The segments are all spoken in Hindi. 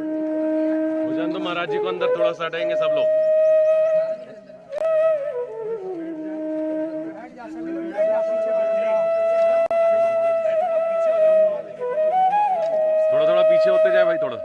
भुजन तो महाराज जी को अंदर थोड़ा सा हटाएंगे सब लोग। थोड़ा थोड़ा पीछे होते जाए भाई थोड़ा।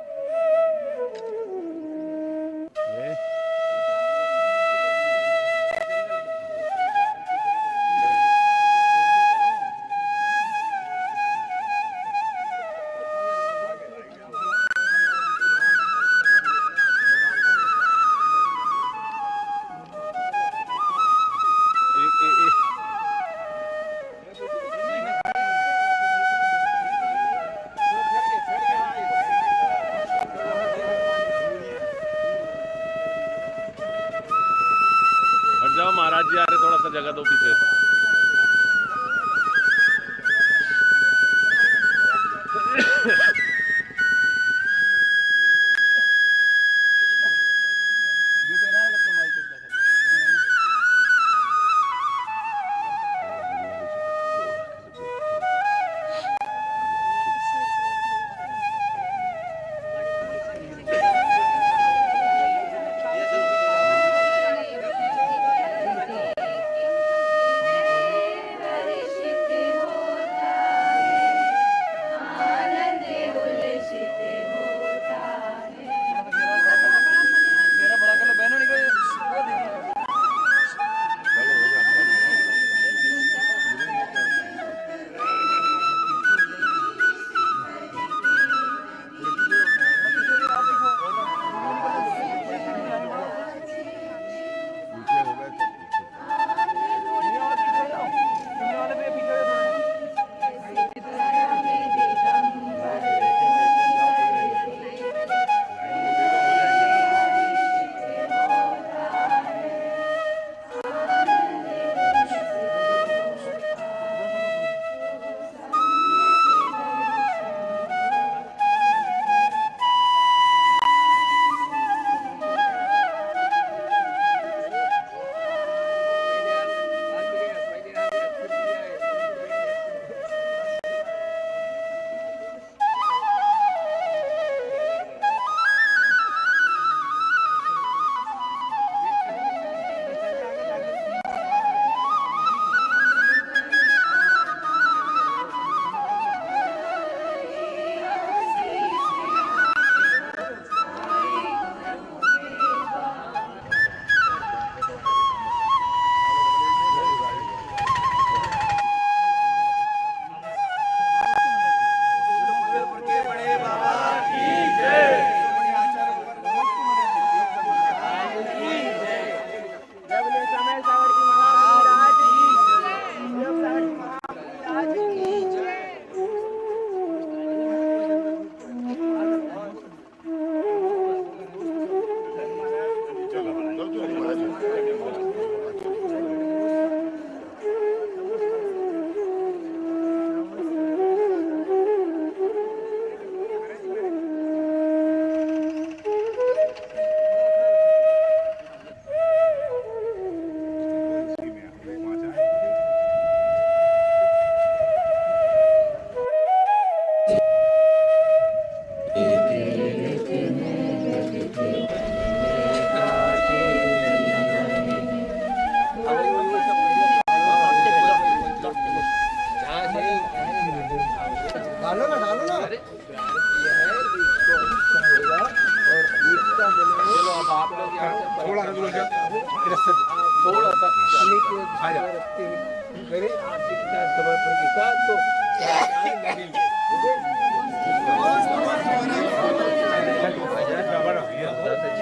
महाराज जी आ रहे, थोड़ा सा जगह दो पीछे।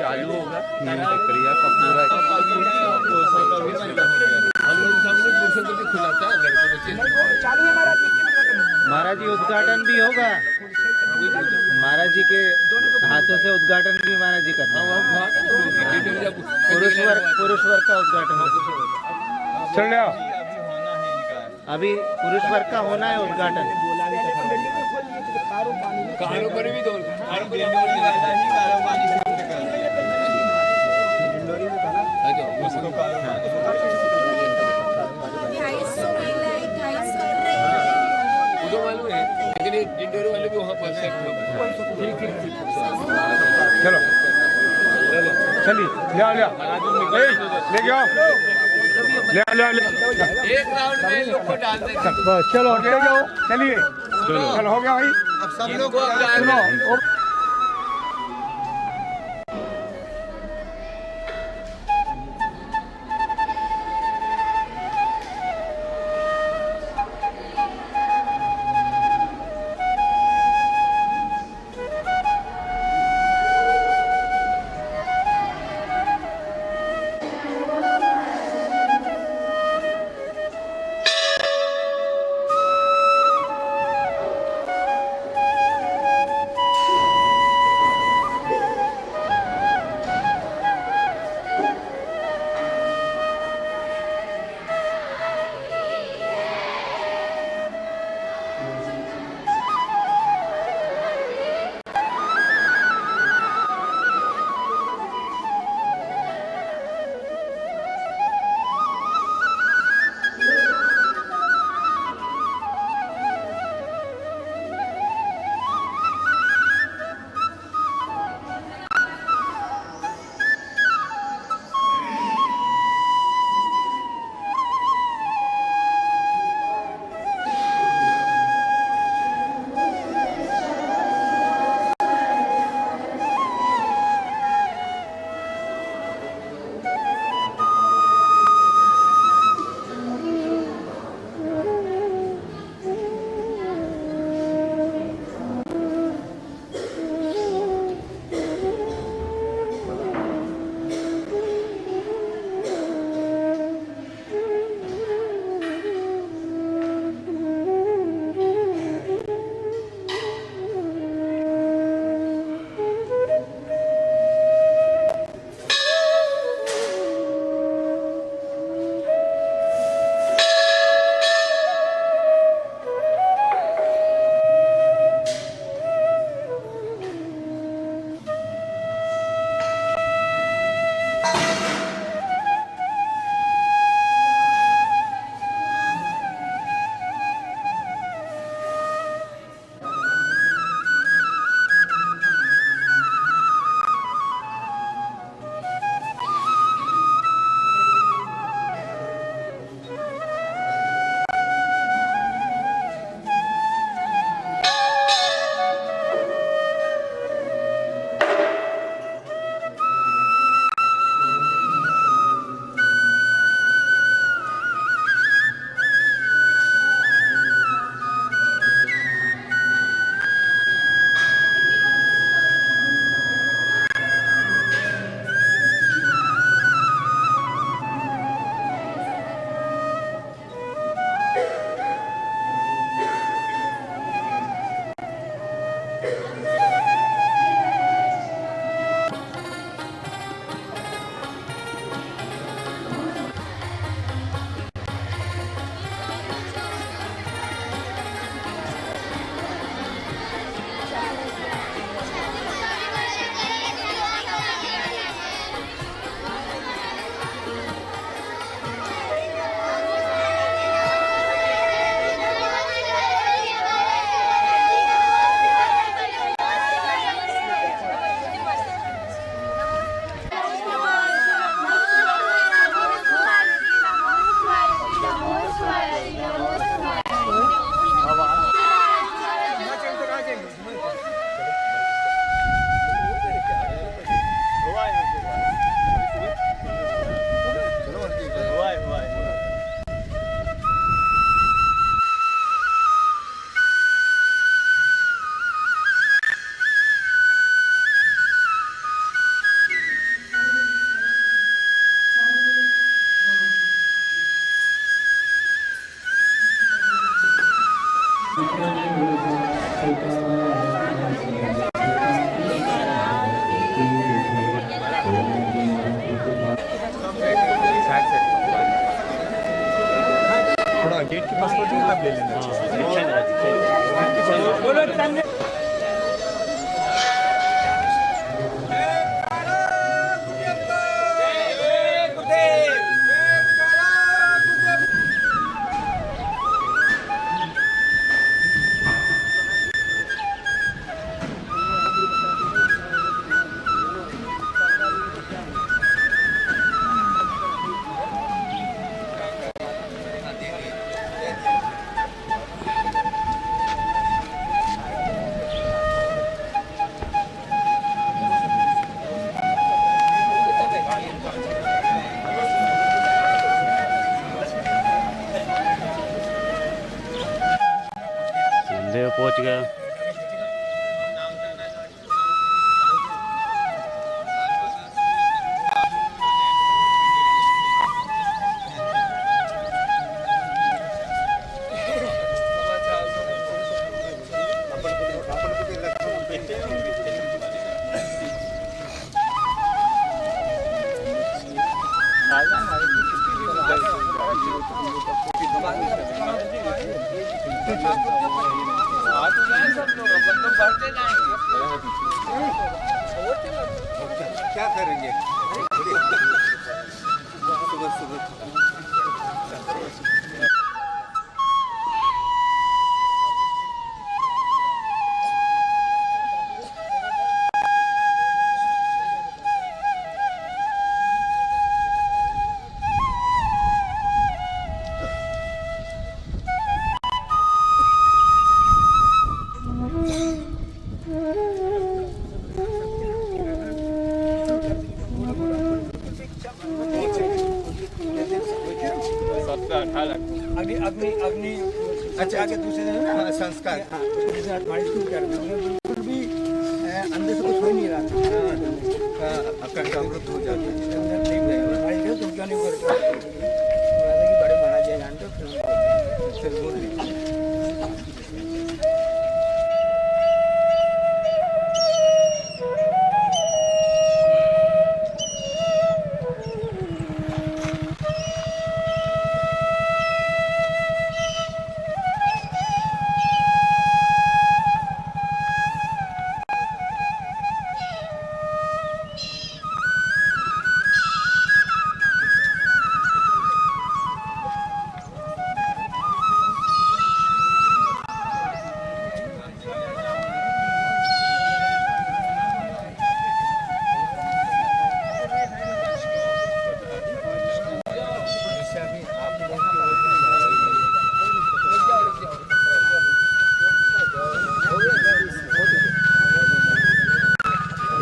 चालू होगा प्रक्रिया का पूरा हम लोग सामने पुरुषों को भी खुलाता है, लड़के बच्चे महाराज जी उद्घाटन भी होगा, महाराज जी के हाथों से उद्घाटन भी महाराज जी करना, पुरुष वर्ग का उद्घाटन चल रहा अभी पुरुष वर्ग का होना है उद्घाटन। कारोबारी भी दो मालूम है, लेकिन जिंडोरी वाले भी वहाँ पर चलो चलिए ले जाओ ले एक राउंड में लोग को डाल देंगे। चलो ले जाओ, चलिए चलो हो गया भाई। अब सब लोग क्या करेंगे सुबह सुबह अग्नि अग्नि अग्नि अच्छा आगे दूसरे दिन हाँ, संस्कार मालिश शुरू कर देंगे बिल्कुल भी अंदर से कुछ हो नहीं रहा अकड़ अवरुद्ध हो जाता है अंदर ठीक है मालिश कर तुम क्यों नहीं करते कि बड़े महाराज जी जानते हो फिर बोल रही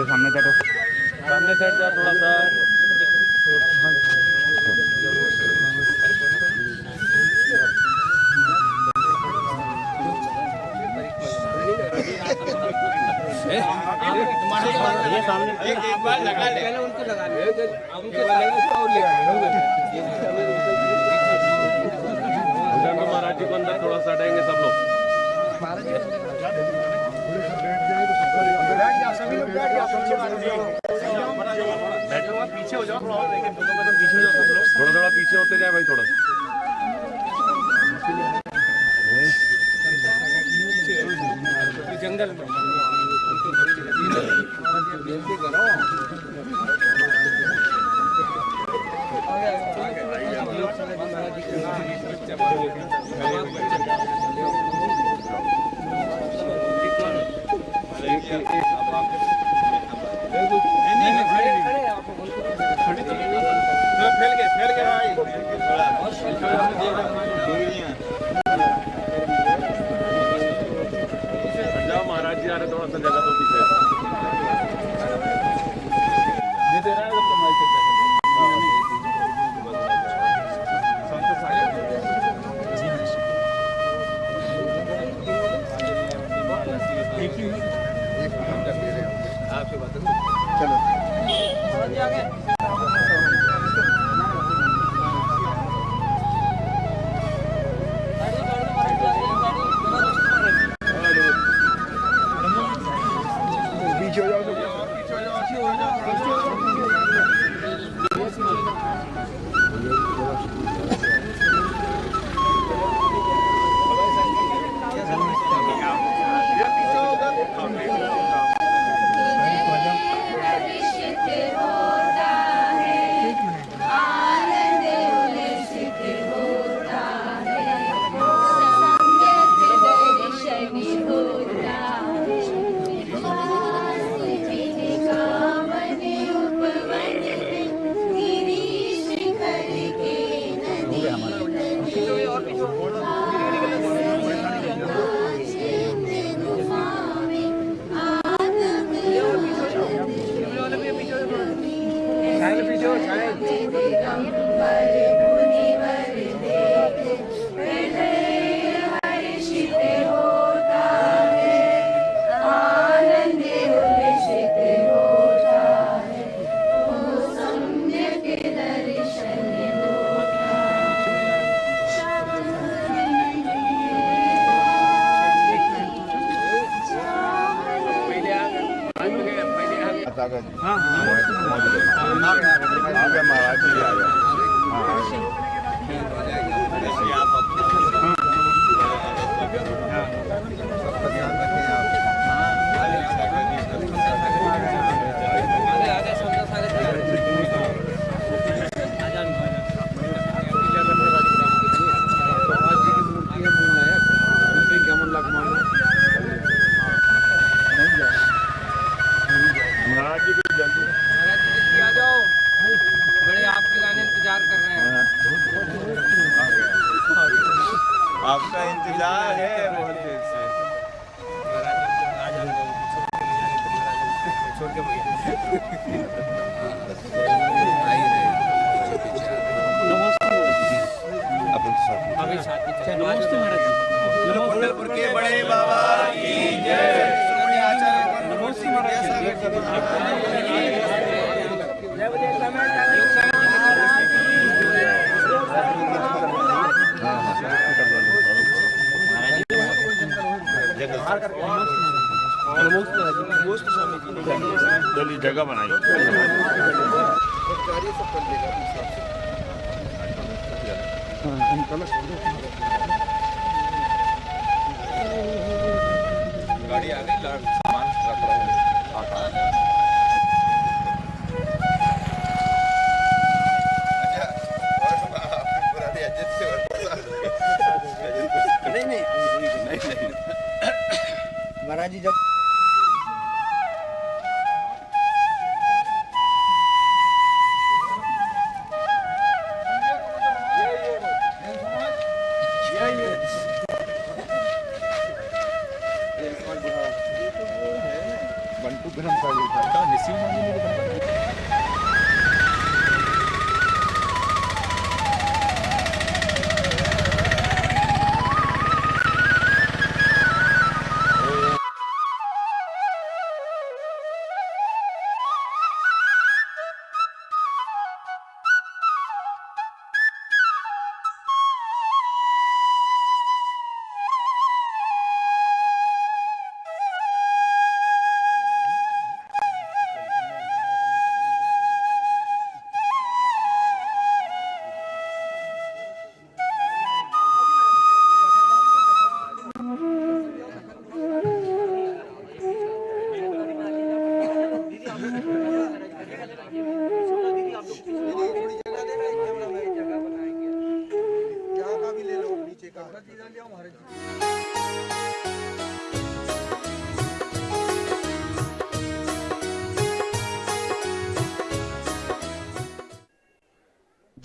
सामने साइड जा थोड़ा सा। ये सामने एक बार लगा ले पहले उनको लगा ले महाराज जी को अंदर थोड़ा सा हटाएंगे सब लोग। पीछे हो जाओ थोड़ा और लेकिन दोनों कदम पीछे हो जाओ सब लोग थोड़ा थोड़ा पीछे होते जाए भाई थोड़ा। जंगल में फैल गए भाई जाओ महाराज जी आ रहे थोड़ा सा जगह तो पीछे दे रहा है तो माइक से आपसे बात चलो पीछे हो जाओ मिला है मोहल्ले से। नमस्ते महाराज गोरखपुर के बड़े बाबा की जय। नमस्ते महाराज चलिए जगह बनाई। गाड़ी आ गई, सामान रख रहा हूँ। नहीं महाराज जी जब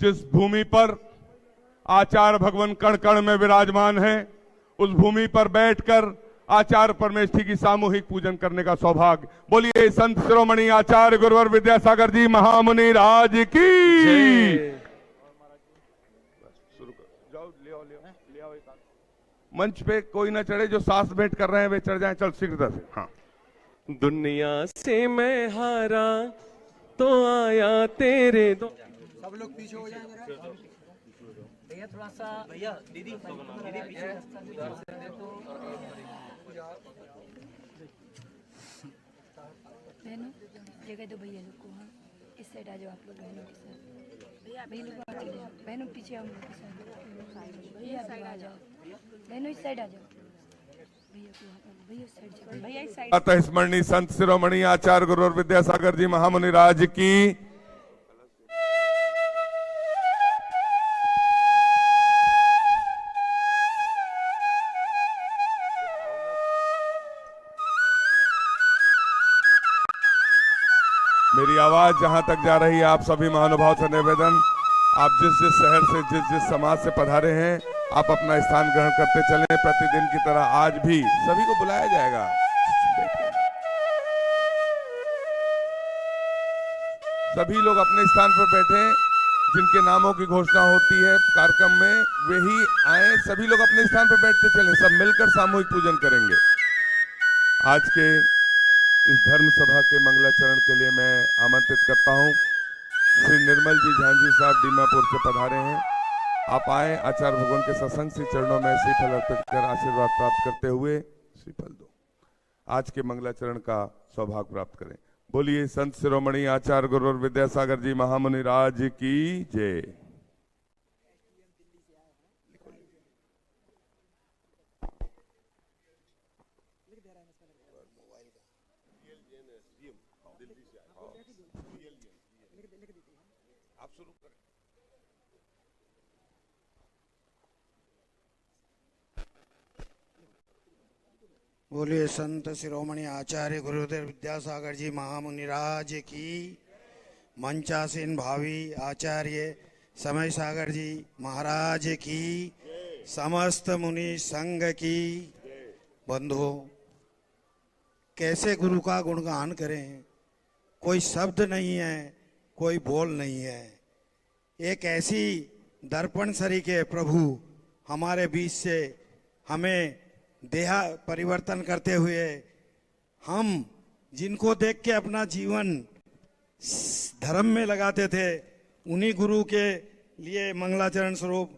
जिस भूमि पर आचार्य भगवान कण कण में विराजमान है, उस भूमि पर बैठकर आचार्य परमेष्ठी की सामूहिक पूजन करने का सौभाग्य। बोलिए संत शिरोमणि आचार्य गुरुवर विद्यासागर जी महामुनि राज की। मंच पे कोई ना चढ़े, जो सांस भेंट कर रहे हैं वे चढ़ जाएं। चल शीघ्रता से। हाँ, दुनिया से मैं हारा तो आया तेरे दो। सब लोग पीछे हो जाएंगे भैया, थोड़ा सा भैया दीदी पीछे बहनों जगह दो भैया लोग को। हाँ, इस साइड आ जाओ आप लोग बहनों के साथ। भैया लोग चले जाओ, बहनों पीछे आओ लोग के साथ। भैया आ जाओ, बहनों इस साइड आ जाओ। भैया को भैया इस साइड जाओ, भैया इस साइड। अतः स्मरणीय संत शिरोमणि आचार्य गुरुवर विद्यासागर जी महामुनि राज की। मेरी आवाज जहां तक जा रही है, आप सभी महानुभाव से निवेदन, आप जिस जिस शहर से जिस समाज से पधारे हैं, आप अपना स्थान ग्रहण करते चलें। प्रतिदिन की तरह आज भी सभी को बुलाया जाएगा। सभी लोग अपने स्थान पर बैठे, जिनके नामों की घोषणा होती है कार्यक्रम में, वे ही आए। सभी लोग अपने स्थान पर बैठते चलें, सब मिलकर सामूहिक पूजन करेंगे। आज के इस धर्म सभा के मंगलाचरण के लिए मैं आमंत्रित करता हूं श्री निर्मल जी झांझी साहब दीमापुर से पधारे हैं। आप आए, आचार्य भगवान के सत्संग श्री चरणों में श्रीफल अर्पित कर आशीर्वाद प्राप्त करते हुए श्रीफल दो आज के मंगलाचरण का सौभाग्य प्राप्त करें। बोलिए संत शिरोमणि आचार्य गुरुवर विद्यासागर जी महामुनि राज की जय। आप शुरू करें। बोलिए संत शिरोमणि आचार्य गुरुदेव विद्यासागर जी महामुनि राज की। मंचासीन भावी आचार्य समय सागर जी महाराज की। समस्त मुनि संघ की। बंधुओं, कैसे गुरु का गुणगान करें, कोई शब्द नहीं है, कोई बोल नहीं है। एक ऐसी दर्पण सरी के प्रभु हमारे बीच से हमें देहा परिवर्तन करते हुए, हम जिनको देख के अपना जीवन धर्म में लगाते थे, उन्हीं गुरु के लिए मंगलाचरण स्वरूप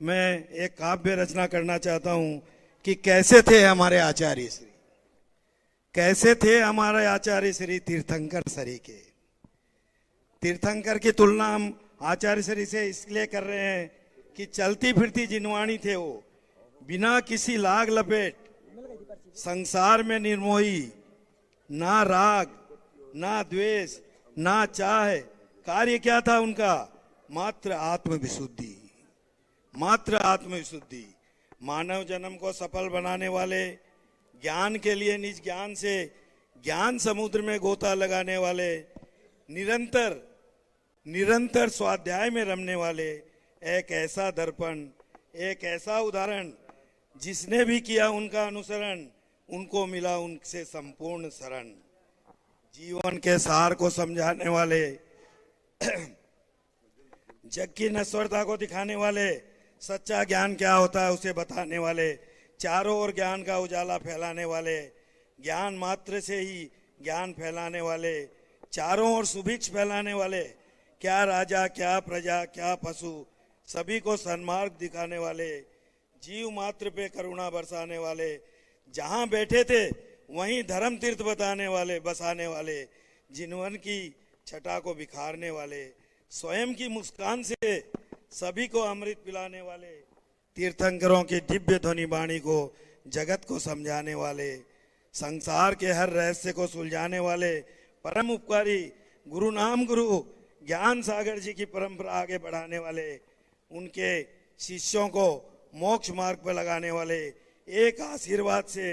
मैं एक काव्य रचना करना चाहता हूं कि कैसे थे हमारे आचार्य श्री, कैसे थे हमारे आचार्य श्री तीर्थंकर सरी के। तीर्थंकर की तुलना हम आचार्य श्री से इसलिए कर रहे हैं कि चलती फिरती जिनवाणी थे वो, बिना किसी लाग लपेट, संसार में निर्मोही, ना राग ना द्वेष ना चाह। कार्य क्या था उनका? मात्र आत्मविशुद्धि, मात्र आत्मविशुद्धि। मानव जन्म को सफल बनाने वाले, ज्ञान के लिए निज ज्ञान से ज्ञान समुद्र में गोता लगाने वाले, निरंतर निरंतर स्वाध्याय में रमने वाले, एक ऐसा दर्पण, एक ऐसा उदाहरण, जिसने भी किया उनका अनुसरण, उनको मिला उनसे संपूर्ण शरण। जीवन के सार को समझाने वाले, जग की नश्वरता को दिखाने वाले, सच्चा ज्ञान क्या होता है उसे बताने वाले, चारों ओर ज्ञान का उजाला फैलाने वाले, ज्ञान मात्र से ही ज्ञान फैलाने वाले, चारों ओर सुभिक्ष फैलाने वाले, क्या राजा क्या प्रजा क्या पशु, सभी को सन्मार्ग दिखाने वाले, जीव मात्र पे करुणा बरसाने वाले, जहां बैठे थे वहीं धर्म तीर्थ बताने वाले, बसाने वाले, जीवन की छटा को बिखारने वाले, स्वयं की मुस्कान से सभी को अमृत पिलाने वाले, तीर्थंकरों की दिव्य ध्वनि वाणी को जगत को समझाने वाले, संसार के हर रहस्य को सुलझाने वाले, परम उपकारी गुरु नाम गुरु ज्ञान सागर जी की परंपरा आगे बढ़ाने वाले, उनके शिष्यों को मोक्ष मार्ग पर लगाने वाले, एक आशीर्वाद से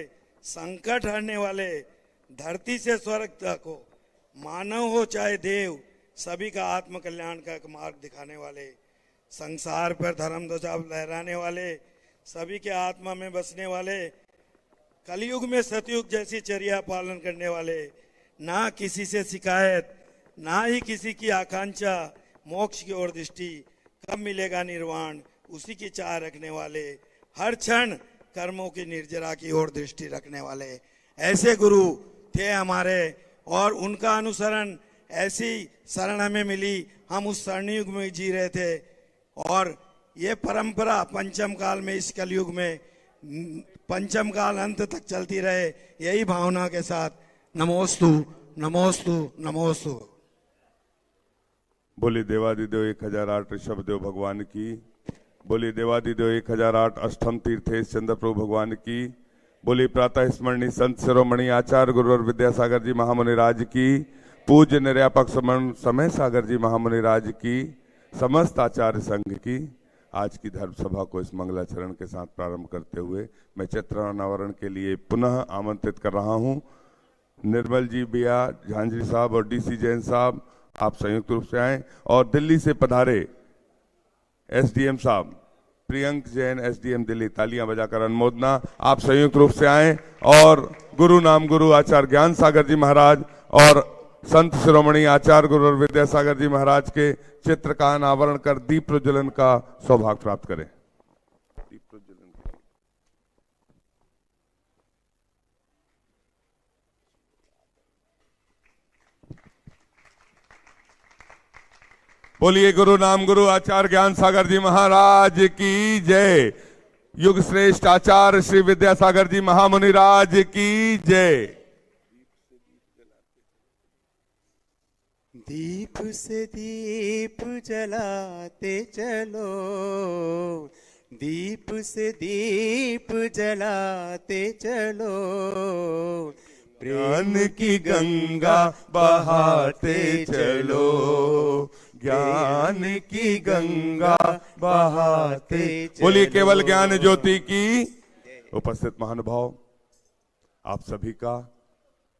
संकट हरने वाले, धरती से स्वर्ग तक हो, मानव हो चाहे देव, सभी का आत्म कल्याण का एक मार्ग दिखाने वाले, संसार पर धर्म ध्वजा लहराने वाले, सभी के आत्मा में बसने वाले, कलयुग में सतयुग जैसी चर्या पालन करने वाले, ना किसी से शिकायत ना ही किसी की आकांक्षा, मोक्ष की ओर दृष्टि, कब मिलेगा निर्वाण उसी की चाह रखने वाले, हर क्षण कर्मों की निर्जरा की ओर दृष्टि रखने वाले, ऐसे गुरु थे हमारे। और उनका अनुसरण, ऐसी शरण हमें मिली, हम उस शरण युग में जी रहे थे। और ये परंपरा पंचम काल में, इस कलयुग में पंचम काल अंत तक चलती रहे, यही भावना के साथ नमोस्तु नमोस्तु नमोस्तु। बोली देवादिदेव 1008 ऋषभ देव भगवान की। बोली देवादिदेव 1008 अष्टम तीर्थेश चंद्र प्रभु भगवान की। बोली प्रातः स्मरणी संत शिरोमणि आचार्य गुरुवर विद्यासागर जी महामुनि राज की। पूज्य निर्यापक समय सागर जी महामुनि राज की। समस्त आचार्य संघ की। आज की धर्म सभा को इस मंगलाचरण के साथ प्रारंभ करते हुए मैं चित्र अनावरण के लिए पुनः आमंत्रित कर रहा हूं। निर्मल जी बिया झांझरी साहब और डीसी जैन साहब, आप संयुक्त रूप से आए। और दिल्ली से पधारे एसडीएम साहब प्रियंक जैन, एसडीएम दिल्ली, तालियां बजाकर अनुमोदना, आप संयुक्त रूप से आए। और गुरु नाम गुरु आचार्य ज्ञान सागर जी महाराज और संत शिरोमणि आचार्य गुरु विद्यासागर जी महाराज के चित्र का अनावरण कर दीप प्रज्वलन का सौभाग्य प्राप्त करें। दीप प्रज्वलन बोलिए गुरु नाम गुरु आचार्य ज्ञान सागर जी महाराज की जय। युग श्रेष्ठ आचार्य श्री विद्यासागर जी महामुनि राज की जय। दीप से दीप जलाते चलो, दीप से दीप जलाते चलो, ज्ञान की गंगा बहाते चलो, ज्ञान की गंगा बहाते चलो। बोलिए केवल ज्ञान ज्योति की। उपस्थित महानुभाव, आप सभी का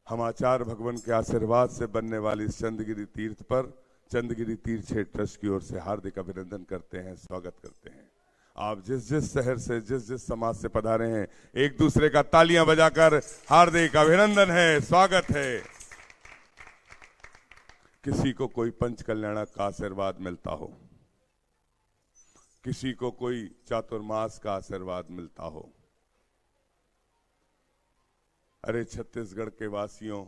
हम आचार्य भगवान के आशीर्वाद से बनने वाली इस चंद्रगिरी तीर्थ पर चंद्रगिरी तीर्थ क्षेत्र ट्रस्ट की ओर से हार्दिक अभिनंदन करते हैं, स्वागत करते हैं। आप जिस जिस शहर से जिस जिस समाज से पधारे हैं, एक दूसरे का तालियां बजाकर हार्दिक अभिनंदन है, स्वागत है। किसी को कोई पंच कल्याणक का आशीर्वाद मिलता हो, किसी को कोई चातुर्मास का आशीर्वाद मिलता हो, अरे छत्तीसगढ़ के वासियों,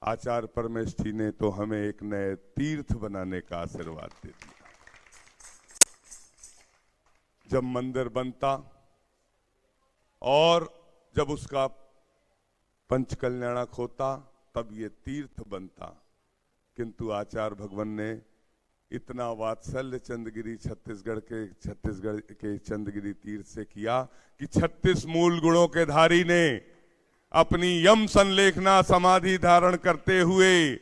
आचार्य परमेष्ठी ने तो हमें एक नए तीर्थ बनाने का आशीर्वाद दे दिया। जब मंदिर बनता और जब उसका पंच कल्याणक होता तब ये तीर्थ बनता, किंतु आचार्य भगवान ने इतना वात्सल्य छत्तीसगढ़ के चंद्रगिरी तीर्थ से किया कि 36 मूल गुणों के धारी ने अपनी यम संलेखना समाधि धारण करते हुए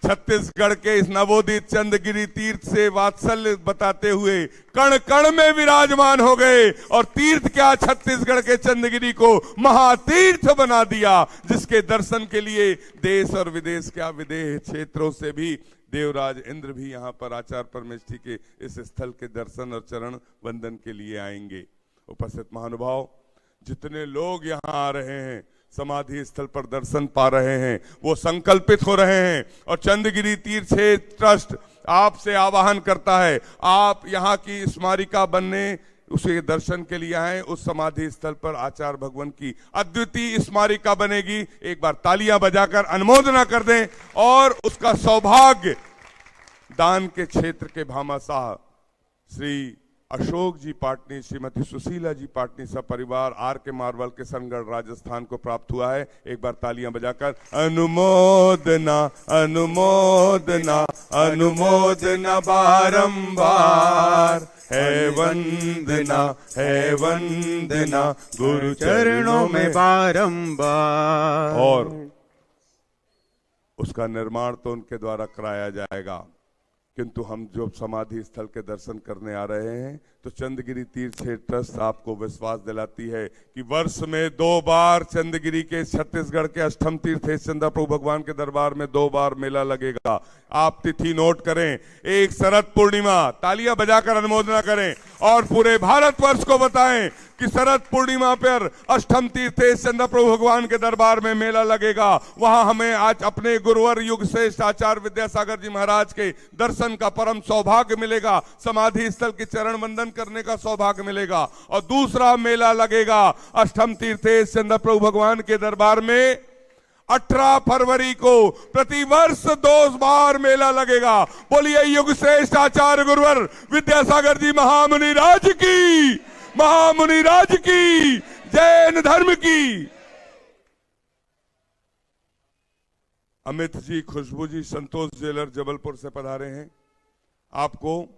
छत्तीसगढ़ के इस नवोदित चंद्रगिरी तीर्थ से वात्सल्य बताते हुए कण कण में विराजमान हो गए और तीर्थ क्या छत्तीसगढ़ के चंद्रगिरी को महातीर्थ बना दिया, जिसके दर्शन के लिए देश और विदेश क्या विदेह क्षेत्रों से भी देवराज इंद्र भी यहाँ पर आचार्य परमेष्ठी के इस स्थल के दर्शन और चरण वंदन के लिए आएंगे। उपस्थित महानुभाव, जितने लोग यहाँ आ रहे हैं, समाधि स्थल पर दर्शन पा रहे हैं, वो संकल्पित हो रहे हैं और चंद्रगिरी तीर्थ ट्रस्ट आपसे आवाहन करता है, आप यहाँ की स्मारिका बनने उसे दर्शन के लिए आए। उस समाधि स्थल पर आचार्य भगवान की अद्वितीय स्मारिका बनेगी। एक बार तालियां बजाकर अनुमोदना कर दें और उसका सौभाग्य दान के क्षेत्र के भामाशाह श्री अशोक जी पाटनी, श्रीमती सुशीला जी पाटनी सब परिवार आर के मारवल के सनगढ़ राजस्थान को प्राप्त हुआ है। एक बार तालियां बजाकर अनुमोदना अनुमोदना अनुमोदना बारंबार, है वंदना गुरु चरणों में बारंबार। और उसका निर्माण तो उनके द्वारा कराया जाएगा, किंतु हम जो समाधि स्थल के दर्शन करने आ रहे हैं तो चंद्रगिरी तीर्थ ट्रस्ट आपको विश्वास दिलाती है कि वर्ष में 2 बार चंद्रगिरी के छत्तीसगढ़ के अष्टम तीर्थ चंद्र प्रभु भगवान के दरबार में 2 बार मेला लगेगा। आप तिथि नोट करें, एक शरद पूर्णिमा, तालियां बजाकर अनुमोदना करें और पूरे भारतवर्ष को बताएं कि शरद पूर्णिमा पर अष्टम तीर्थ चंद्र प्रभु भगवान के दरबार में मेला लगेगा। वहां हमें आज अपने गुरुवर युग श्रेष्ठ आचार्य विद्यासागर जी महाराज के दर्शन का परम सौभाग्य मिलेगा, समाधि स्थल के चरण वंदन करने का सौभाग्य मिलेगा। और दूसरा मेला लगेगा अष्टम तीर्थ चंद्र प्रभु भगवान के दरबार में 18 फरवरी को प्रतिवर्ष 2 बार मेला लगेगा। बोलिए युग श्रेष्ठ आचार्य गुरुवर विद्यासागर जी महामुनि राज की, महामुनि राज की, जैन धर्म की। अमित जी, खुशबू जी, संतोष ज्वेलर जबलपुर से पधारे हैं। आपको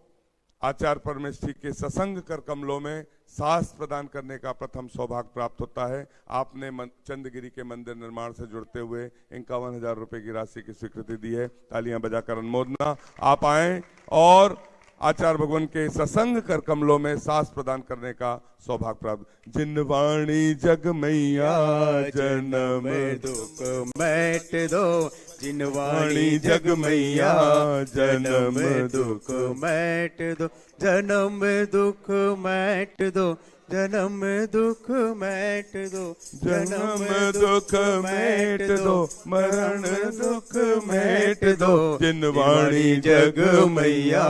आचार्य परमेष्ठी के सत्संग कर कमलों में साहस प्रदान करने का प्रथम सौभाग्य प्राप्त होता है। आपने चंद्रगिरी के मंदिर निर्माण से जुड़ते हुए 51,000 रुपए की राशि की स्वीकृति दी है। तालियां बजाकर अनुमोदना। आप आए और आचार्य भगवान के सत्संग कर कमलों में साहस प्रदान करने का सौभाग्य प्राप्त। जिनवाणी जग मैया जन्म दुख मैट दो, जिनवाणी जग मैया जन्म दुख मैट दो, जन्म दुख मैट दो, जन्म दुख मैट दो, जन्म दुख मैट दो, मरण दुख मैट दो, जिनवाणी जग मैया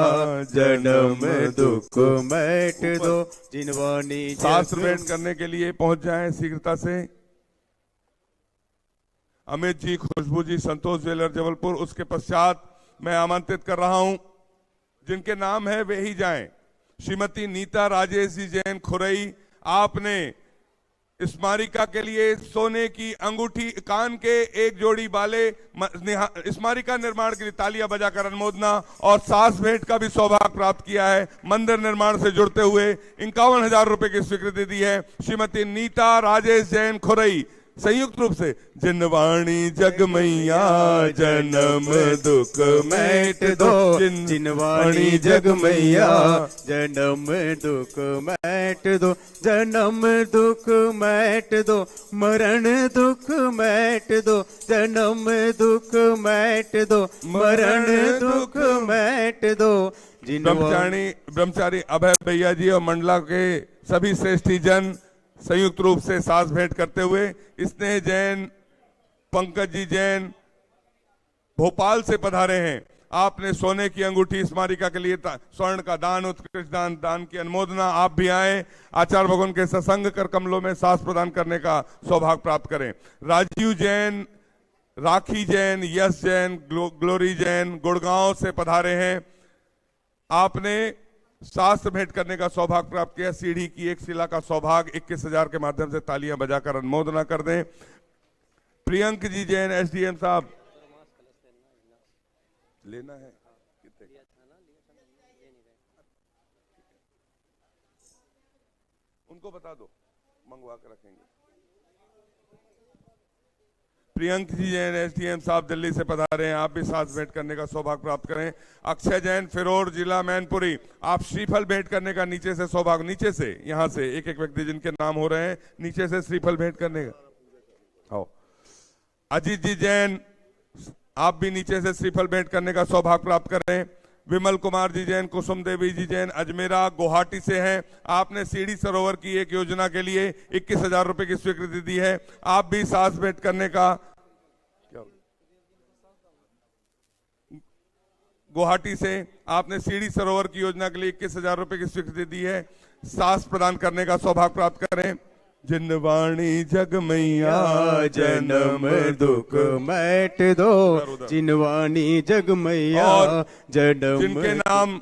जन्म दुख मैट दो, जिनवाणी शास्त्र भेंट करने के लिए पहुंच जाएं शीघ्रता से। अमित जी, खुशबू जी, संतोष ज्वेलर जबलपुर। उसके पश्चात मैं आमंत्रित कर रहा हूं, जिनके नाम है वे ही जाएं। श्रीमती नीता राजेश जी जैन खुरई, आपने स्मारिका के लिए सोने की अंगूठी, कान के एक जोड़ी बाले स्मारिका निर्माण के लिए तालियां बजाकर अनुमोदना और सास भेंट का भी सौभाग्य प्राप्त किया है। मंदिर निर्माण से जुड़ते हुए 51,000 रुपए की स्वीकृति दी है श्रीमती नीता राजेश जैन खुरई संयुक्त रूप से। जिनवाणी जग मैया जन्म दुख मैट दो, जिनवाणी जग मैया जन्म दुख मैट दो, जन्म दुख मैट दो, मरण दुख मैट दो, जन्म दुख मैट दो, मरण दुख मैट दो, ब्रह्मचारी अभय भैया जी और मंडला के सभी श्रेष्ठी जन संयुक्त रूप से सास भेंट करते हुए स्नेह जैन, पंकज जी जैन भोपाल से पधारे हैं। आपने सोने की अंगूठी स्मारिका के लिए स्वर्ण का दान, उत्कृष्ट दान की अनुमोदना। आप भी आए, आचार्य भगवान के सत्संग कर कमलों में सास प्रदान करने का सौभाग्य प्राप्त करें। राजीव जैन, राखी जैन, यश जैन, ग्लोरी जैन गुड़गांव से पधारे हैं। आपने शास्त्र भेंट करने का सौभाग्य प्राप्त किया। सीढ़ी की एक शिला का सौभाग्य 21,000 के माध्यम से तालियां बजाकर अनुमोदना कर दें। प्रियंक जी जैन एसडीएम साहब लेना है, उनको बता दो, मंगवा कर रखेंगे। प्रियंक जी जैन एसडीएम साहब दिल्ली से पधारे हैं। आप भी साथ भेंट करने का सौभाग्य प्राप्त करें। अक्षय जैन फिरौर जिला मैनपुरी, आप श्रीफल भेंट करने का नीचे से सौभाग्य, नीचे से यहां से एक एक व्यक्ति जिनके नाम हो रहे हैं नीचे से श्रीफल भेंट करने का। आओ। अजीत जी जैन, आप भी नीचे से श्रीफल भेंट करने का सौभाग्य प्राप्त करें। विमल कुमार जी जैन, कुसुम देवी जी जैन अजमेरा गुवाहाटी से हैं। आपने सीढ़ी सरोवर की एक योजना के लिए 21,000 रुपए की स्वीकृति दी है। आप भी सास भेंट करने का, गुवाहाटी से आपने सीढ़ी सरोवर की योजना के लिए 21,000 रुपए की स्वीकृति दी है। सास प्रदान करने का सौभाग्य प्राप्त करें। जिनवाणी जग मैया जन्म दुख मैट दो, जिनवाणी जग मैया जन्म। जिनके नाम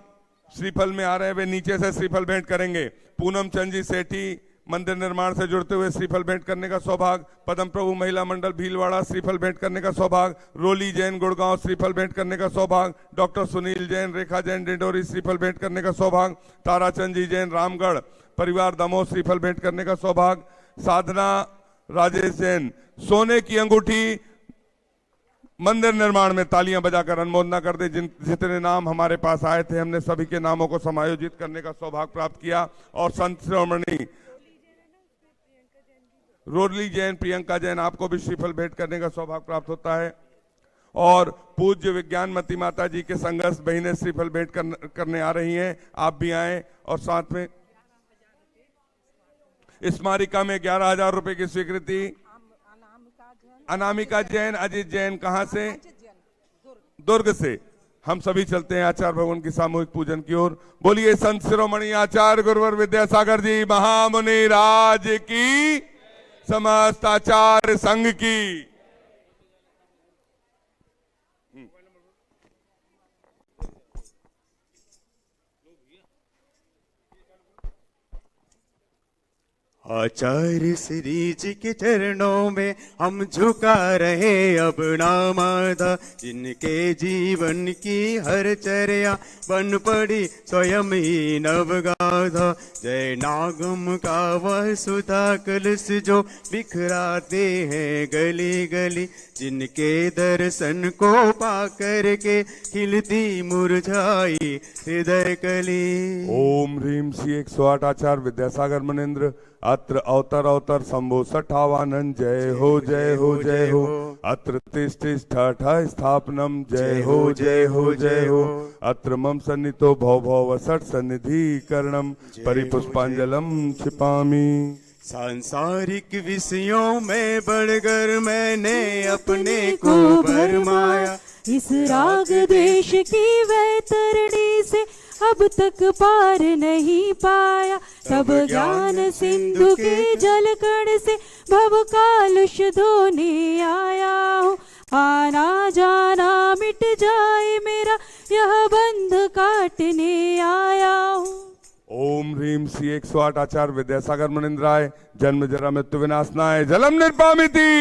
श्रीफल में आ रहे हैं वे नीचे से श्रीफल भेंट करेंगे। पूनम चंद जी सेठी मंदिर निर्माण से जुड़ते हुए श्रीफल भेंट करने का सौभाग्य। पदम प्रभु महिला मंडल भीलवाड़ा श्रीफल भेंट करने का सौभाग्य। रोली जैन गुड़गांव श्रीफल भेंट करने का सौभाग्य। डॉक्टर सुनील जैन, रेखा जैन डिंडोरी श्रीफल भेंट करने का सौभाग्य। ताराचंद जी जैन रामगढ़ परिवार दमोह श्रीफल भेंट करने का सौभाग्य। साधना राजेश जैन सोने की अंगूठी मंदिर निर्माण में तालियां बजाकर अनुमोदना कर दे। जितने नाम हमारे पास आए थे हमने सभी के नामों को समायोजित करने का सौभाग्य प्राप्त किया। और संत शिरोमणि रोली जैन, प्रियंका जैन, आपको भी श्रीफल भेंट करने का सौभाग्य प्राप्त होता है। और पूज्य विज्ञानमती माता जी के संघर्ष बहिनें श्रीफल भेंट करने आ रही हैं। आप भी आए। और साथ में स्मारिका में 11,000 रुपए की स्वीकृति। अनामिका जैन, अजीत जैन कहां से? दुर्ग से। हम सभी चलते हैं आचार्य भगवान की सामूहिक पूजन की ओर। बोलिए संत शिरोमणि आचार्य गुरुवर विद्यासागर जी महामुनि राज की, समस्त आचार्य संघ की। आचार्य श्री जी के चरणों में हम झुका रहे अपना माथा, जिनके जीवन की हर चर्या बन पड़ी स्वयं ही नवगाथा। जय नागम का वह सुधा कलश जो बिखराते हैं गली गली, जिनके दर्शन को पा करके खिलती मुरझाई हृदय कली। ओम ह्रीम श्री 108 आचार्य विद्यासागर मनेन्द्र अत्र अवतर अवतर शंभो सठावानन। जय हो जय हो जय हो। अत्र तिष्ठिष्ठ स्थापनम। जय हो जय हो जय हो। अत्र मम सन्नितो भव भव सठ सन्निधि करणम परिपुष्पांजलम क्षिपामि। सांसारिक विषयों में बढ़कर मैंने अपने को भरमाया, इस राग द्वेष की वैतरणी से अब तक पार नहीं पाया। तब ज्ञान सिंधु के जल कण से भव कालुष धोने आया हूँ। आना जाना मिट जाए मेरा यह बंध काटने आया हूँ। ओम ह्रीम श्री 108 आचार्य विद्यासागर मनिंद्राय। जन्म जरा मृत्यु विनाशनाय जलम निर्पामिति।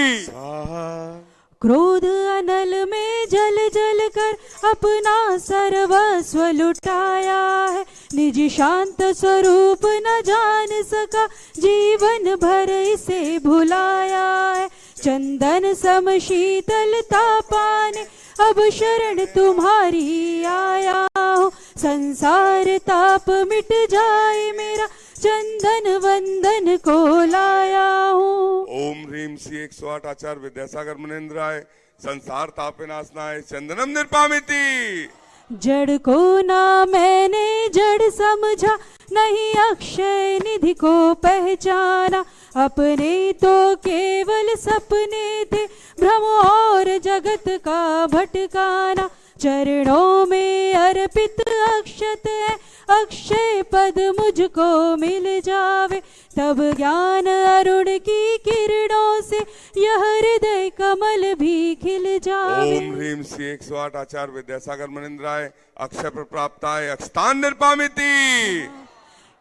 क्रोध अनल में जल जल कर अपना सर्वस्व लुटाया है, निज शांत स्वरूप न जान सका जीवन भर इसे भुलाया है। चंदन सम शीतलता पाने अब शरण तुम्हारी आया हूँ। संसार ताप मिट जाए मेरा चंदन वंदन को लाया हूँ। ओम ह्रीम श्री 108 आचार्य विद्यासागर मनेन्द्राय। संसार ताप विनाशनाय चंदनम निर्पामिति। जड़ को ना मैंने जड़ समझा, नहीं अक्षय निधि को पहचाना। अपने तो केवल सपने थे, भ्रम और जगत का भटकाना। चरणों में अर्पित अक्षत है, अक्षय पद मुझको मिल जावे। तब ज्ञान अरुण की किरणों से यह हृदय कमल भी खिल जावे। ओम ह्रीम श्री 108 आचार्य विद्यासागर मनिंद्राय अक्षय प्राप्ताय अक्षतान निर्पामिति।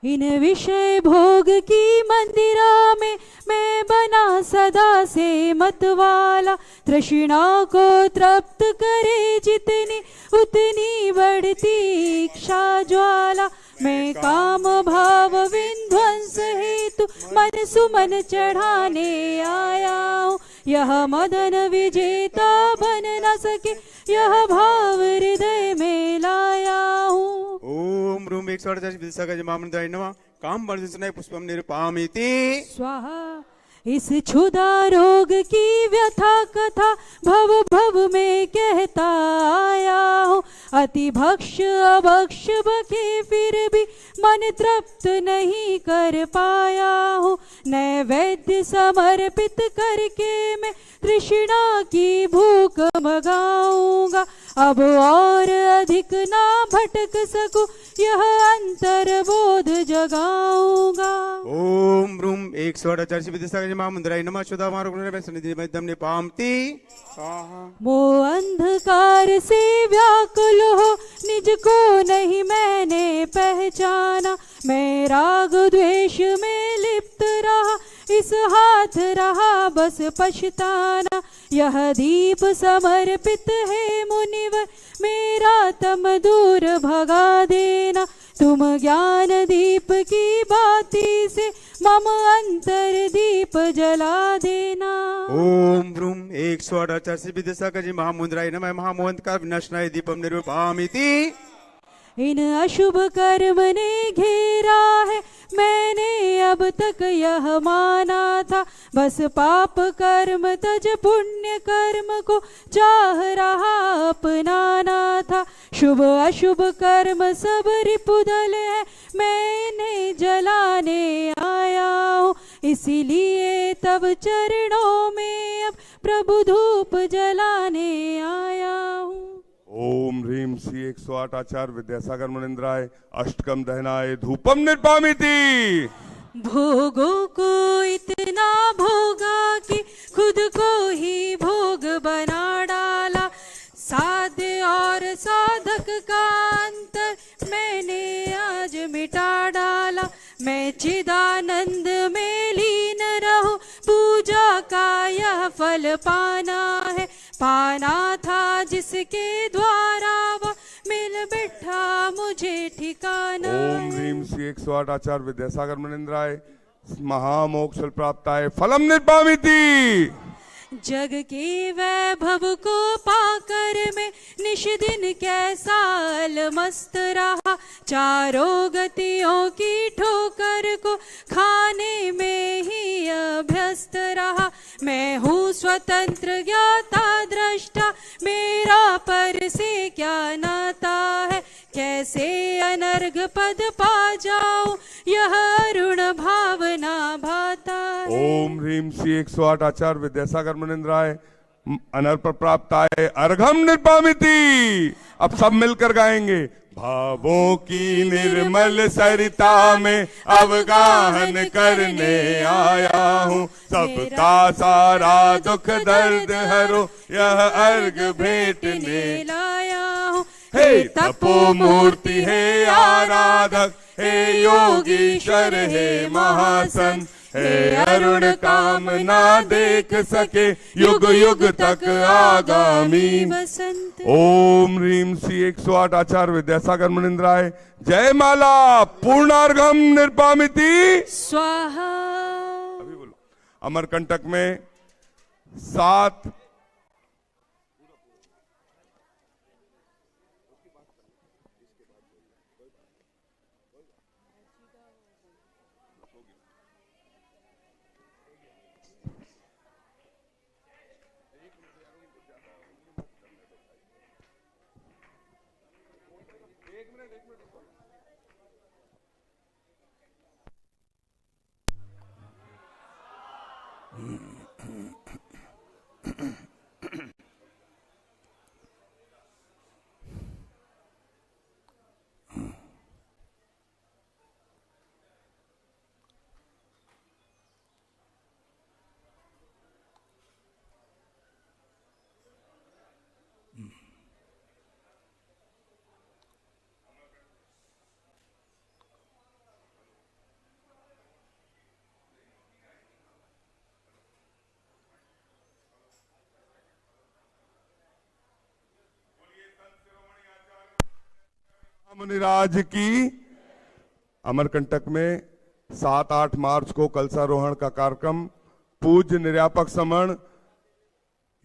इन विषय भोग की मंदिरा में मैं बना सदा से मतवाला। तृष्णा को तृप्त करे जितनी, उतनी बढ़ती इच्छा ज्वाला। मैं काम भाव विध्वंस हेतु मन सुमन चढ़ाने आया हूँ। यह मदन विजेता बन न सके, यह भाव हृदय में लाया हूँ। ओम रूम 148 विद्यासागर महामंत्राय नमः। काम वर्धन पुष्पम निरुपामिति स्वाहा। इस क्षुधा रोग की व्यथा कथा भव भव में कहता आया हूँ। अति भक्ष अभक्ष बके फिर भी मन तृप्त नहीं कर पाया हूँ। नैवेद्य समर्पित करके मैं तृष्णा की भूख मगाऊंगा। अब और अधिक ना भटक सकूं, यह अंतर बोध जगाऊंगा। ओम रूम 148 विद्यासागर महामंत्राय नमः। शुद्धा मार्ग सन्निधि मध्यम निपामति। मोह अंधकार से व्याकुल हो, निज को नहीं मैंने पहचाना। मैं राग द्वेष में लिप्त रहा, इस हाथ रहा बस पछताना। यह दीप समर्पित है मुनिवर, मेरा तम दूर भगा देना। तुम ज्ञान दीप की बाती से मम अंतर दीप जला देना। ओम रूम 148 विद्यासागर जी महामुद्राय नमः। महामोहंत का विनाशनाय दीपम निरूपामिति। इन अशुभ कर्म ने घेरा है, मैंने अब तक यह माना था। बस पाप कर्म तज पुण्य कर्म को चाह रहा अपनाना था। शुभ अशुभ कर्म सब रिपुदल है, मैं इन्हें जलाने आया हूँ। इसीलिए तब चरणों में अब प्रभु धूप जलाने आया हूँ। ओम ह्रीम श्री 108 आचार्य विद्यासागर मनिंद्राय अष्टकम दहनाय धूपम निर्पामिति। भोगों को इतना भोगा कि खुद को ही भोग बना डाला। साध्य और साधक का अंतर मैंने आज मिटा डाला। मैं चिदानंद में लीन रहूं, पूजा का यह फल पाना है। पाना था जिसके द्वारा वह मिल बैठा मुझे ठिकाना। ओम ह्रीम श्री 108 आचार्य विद्यासागर मनिंद्राय महामोक्ष प्राप्ताय फलम निर्पामिति। जग के वैभव को पाकर मैं निश दिन कैसा मस्त रहा। चारों गतियों की ठोकर को खाने में ही अभ्यस्त रहा। मैं हूँ स्वतंत्र ज्ञाता दृष्टा, मेरा पर से क्या नाता है। कैसे अनर्घ पद पा जाऊं, यह अरुण भावना भाता है। ओम ह्रीम श्री 108 आचार्य विद्यासागर मनिंद्राय अनर्प प्राप्ताय अर्घम निर्पामिति। अब सब मिलकर गाएंगे। भावों की निर्मल सरिता में अवगाहन करने आया हूँ। सबका सारा दुख दर्द हरो, यह अर्घ भेंटने लाया हूँ। हे तपो मूर्ति हे आराधक, हे योगीश्वर हे महासन, हे अरुण कामना देख सके युग युग तक आगामी बसंत। ओम ह्रीम श्री 108 आचार्य विद्यासागर मनिंद्राय जय माला पूर्णार्घम निर्पामिति स्वाहा। अभी बोलो। अमरकंटक में 7 मुनिराज की। अमरकंटक में 7-8 मार्च को कलशारोहण का कार्यक्रम पूज्य निर्यापक समण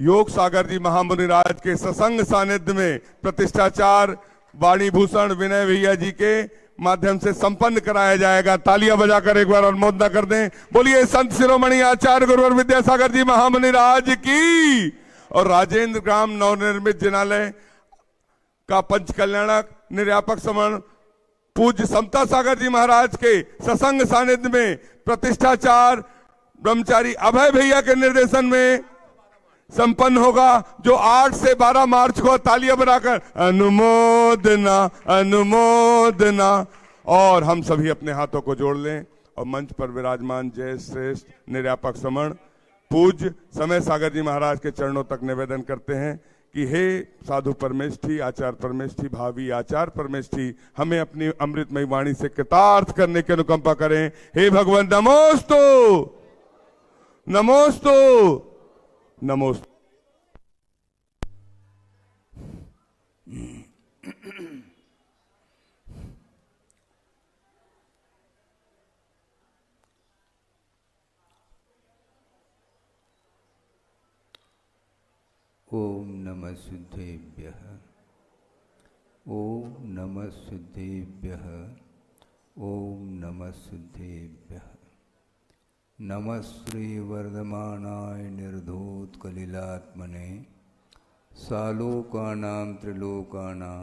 योग सागर जी महामुनिराज के सत्संग सानिध्य में प्रतिष्ठाचार वाणी भूषण विनय भैया जी के माध्यम से संपन्न कराया जाएगा। तालियां बजाकर एक बार अनुमोदना कर दें। बोलिए संत शिरोमणि आचार्य गुरुवर विद्यासागर जी महामुनिराज की। और राजेंद्र ग्राम नवनिर्मित जिनालय का पंच कल्याणक निर्यापक समण पूज्य समता सागर जी महाराज के सत्संग सानिध्य में प्रतिष्ठाचार ब्रह्मचारी अभय भैया के निर्देशन में संपन्न होगा, जो 8 से 12 मार्च को। तालियां बनाकर अनुमोदना अनुमोदना। और हम सभी अपने हाथों को जोड़ लें और मंच पर विराजमान जय श्रेष्ठ निर्यापक समण पूज्य समय सागर जी महाराज के चरणों तक निवेदन करते हैं कि हे साधु परमेष्ठी, आचार परमेष्ठी, भावी आचार परमेष्ठी, हमें अपनी अमृतमयी वाणी से कृतार्थ करने की अनुकंपा करें। हे भगवान नमोस्तु नमोस्तु नमोस्तु। ओम नमः सिद्धेभ्यः, ओम नमः सिद्धेभ्यः, ओम नमः सिद्धेभ्यः। नमः श्री वर्धमानाय निर्धूतकलिलात्मने सालोकानां त्रिलोकानां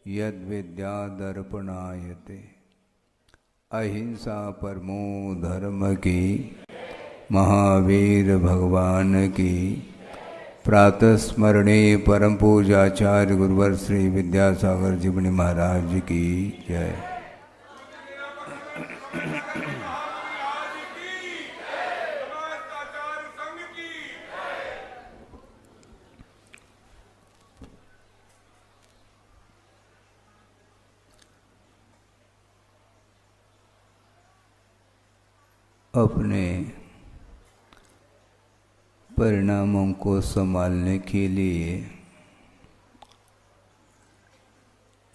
यद्विद्यादर्पणायते। अहिंसा परमो धर्म की, महावीर भगवान की। प्रातः स्मरणे परम पूजाचार्य गुरुवर श्री विद्यासागर जी मुनि महाराज की जय। अपने परिणामों को संभालने के लिए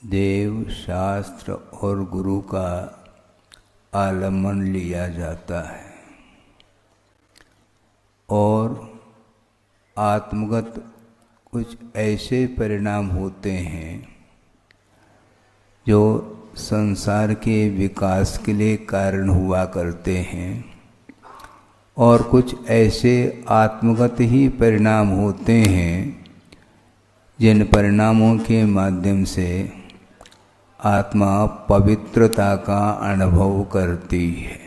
देव, शास्त्र और गुरु का आलम्बन लिया जाता है और आत्मगत कुछ ऐसे परिणाम होते हैं जो संसार के विकास के लिए कारण हुआ करते हैं और कुछ ऐसे आत्मगत ही परिणाम होते हैं जिन परिणामों के माध्यम से आत्मा पवित्रता का अनुभव करती है।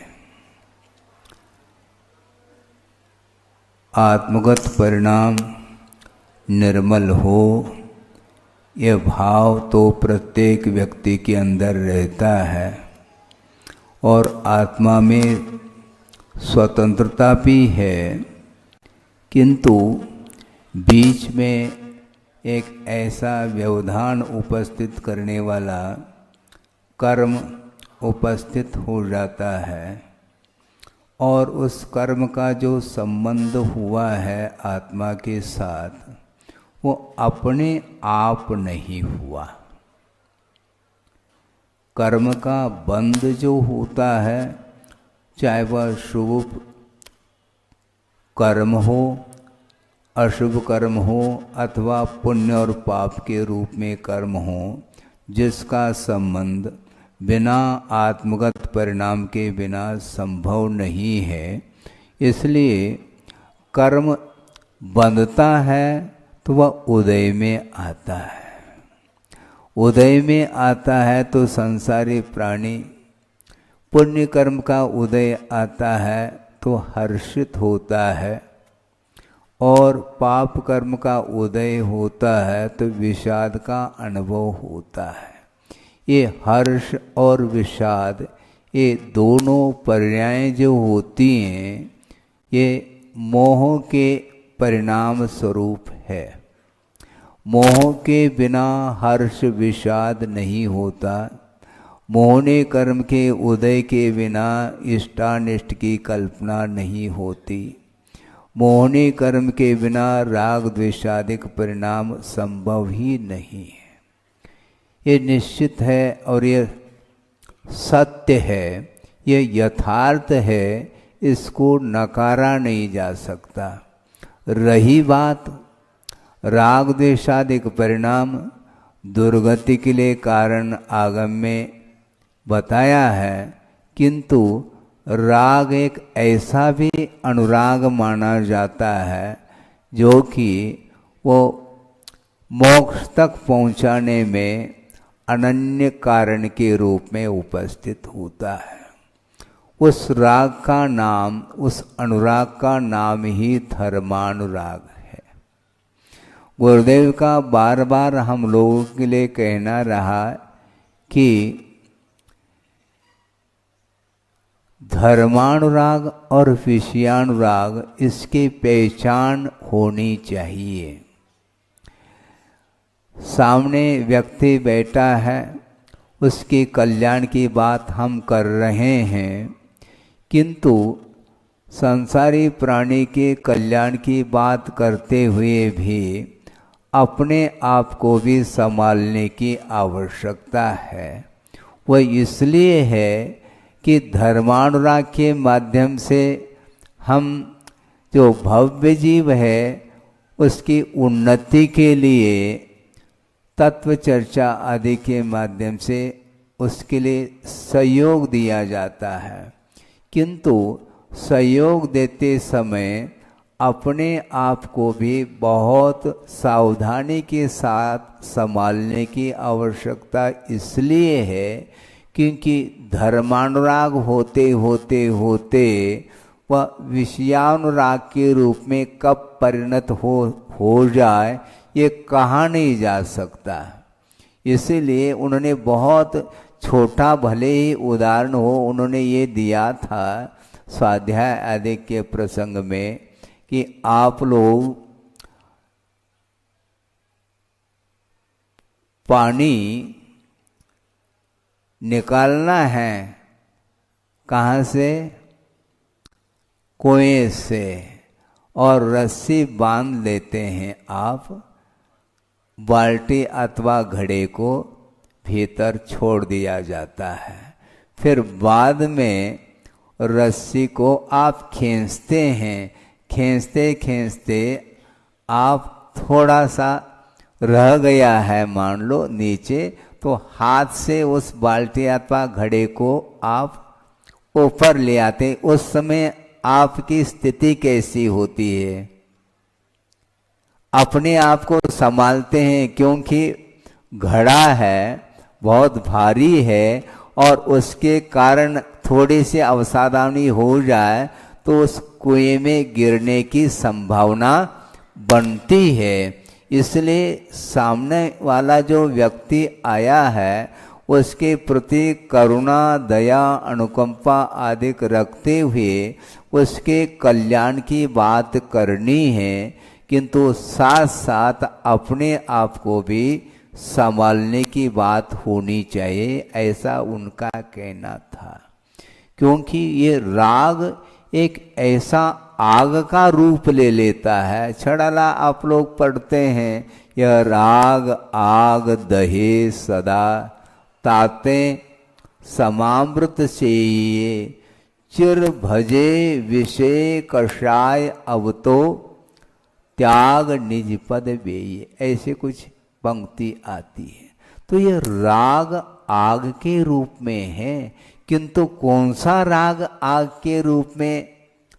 आत्मगत परिणाम निर्मल हो, यह भाव तो प्रत्येक व्यक्ति के अंदर रहता है और आत्मा में स्वतंत्रता भी है, किंतु बीच में एक ऐसा व्यवधान उपस्थित करने वाला कर्म उपस्थित हो जाता है और उस कर्म का जो संबंध हुआ है आत्मा के साथ वो अपने आप नहीं हुआ। कर्म का बंध जो होता है, चाहे वह शुभ कर्म हो, अशुभ कर्म हो अथवा पुण्य और पाप के रूप में कर्म हो, जिसका संबंध बिना आत्मगत परिणाम के बिना संभव नहीं है। इसलिए कर्म बंधता है तो वह उदय में आता है। उदय में आता है तो संसारी प्राणी, पुण्य कर्म का उदय आता है तो हर्षित होता है और पाप कर्म का उदय होता है तो विषाद का अनुभव होता है। ये हर्ष और विषाद, ये दोनों पर्याय जो होती हैं, ये मोह के परिणाम स्वरूप है। मोह के बिना हर्ष विषाद नहीं होता। मोहने कर्म के उदय के बिना इष्टानिष्ट की कल्पना नहीं होती। मोहने कर्म के बिना राग द्वेषादिक परिणाम संभव ही नहीं है। ये निश्चित है और ये सत्य है, ये यथार्थ है, इसको नकारा नहीं जा सकता। रही बात राग द्वेषादिक परिणाम दुर्गति के लिए कारण आगम में बताया है, किंतु राग एक ऐसा भी अनुराग माना जाता है जो कि वो मोक्ष तक पहुंचाने में अनन्य कारण के रूप में उपस्थित होता है। उस राग का नाम, उस अनुराग का नाम ही धर्मानुराग है। गुरुदेव का बार बार हम लोगों के लिए कहना रहा कि धर्मानुराग और विषयानुराग इसकी पहचान होनी चाहिए। सामने व्यक्ति बैठा है, उसके कल्याण की बात हम कर रहे हैं, किंतु संसारी प्राणी के कल्याण की बात करते हुए भी अपने आप को भी संभालने की आवश्यकता है। वह इसलिए है कि धर्मानुराग के माध्यम से हम जो भव्य जीव है उसकी उन्नति के लिए तत्व चर्चा आदि के माध्यम से उसके लिए सहयोग दिया जाता है, किंतु सहयोग देते समय अपने आप को भी बहुत सावधानी के साथ संभालने की आवश्यकता इसलिए है क्योंकि धर्मानुराग होते होते होते वह विषयानुराग के रूप में कब परिणत हो जाए ये कहा नहीं जा सकता। इसीलिए उन्होंने बहुत छोटा भले ही उदाहरण हो, उन्होंने ये दिया था स्वाध्याय आदि के प्रसंग में कि आप लोग पानी निकालना है कहाँ से? कुएं से, और रस्सी बांध लेते हैं आप, बाल्टी अथवा घड़े को भीतर छोड़ दिया जाता है। फिर बाद में रस्सी को आप खींचते हैं, खींचते खींचते आप थोड़ा सा रह गया है मान लो नीचे, तो हाथ से उस बाल्टी अथवा घड़े को आप ऊपर ले आते। उस समय आपकी स्थिति कैसी होती है? अपने आप को संभालते हैं, क्योंकि घड़ा है बहुत भारी है और उसके कारण थोड़ी सी अवसावधानी हो जाए तो उस कुएं में गिरने की संभावना बनती है। इसलिए सामने वाला जो व्यक्ति आया है उसके प्रति करुणा, दया, अनुकंपा आदि रखते हुए उसके कल्याण की बात करनी है, किंतु साथ साथ अपने आप को भी संभालने की बात होनी चाहिए, ऐसा उनका कहना था। क्योंकि ये राग एक ऐसा आग का रूप ले लेता है। छड़ाला आप लोग पढ़ते हैं, यह राग आग दहे सदा ताते समामृत से ये चिर भजे विषय कषाय अब तो त्याग निज पद बेये, ऐसे कुछ पंक्ति आती है। तो यह राग आग के रूप में है, किंतु कौन सा राग आग के रूप में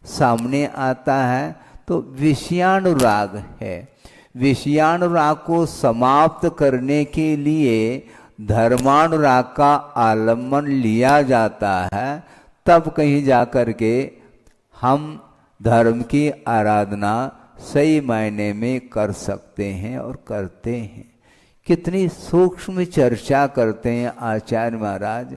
सामने आता है? तो विषयानुराग है। विषयानुराग को समाप्त करने के लिए धर्मानुराग का आलम्बन लिया जाता है, तब कहीं जाकर के हम धर्म की आराधना सही मायने में कर सकते हैं और करते हैं। कितनी सूक्ष्म चर्चा करते हैं आचार्य महाराज।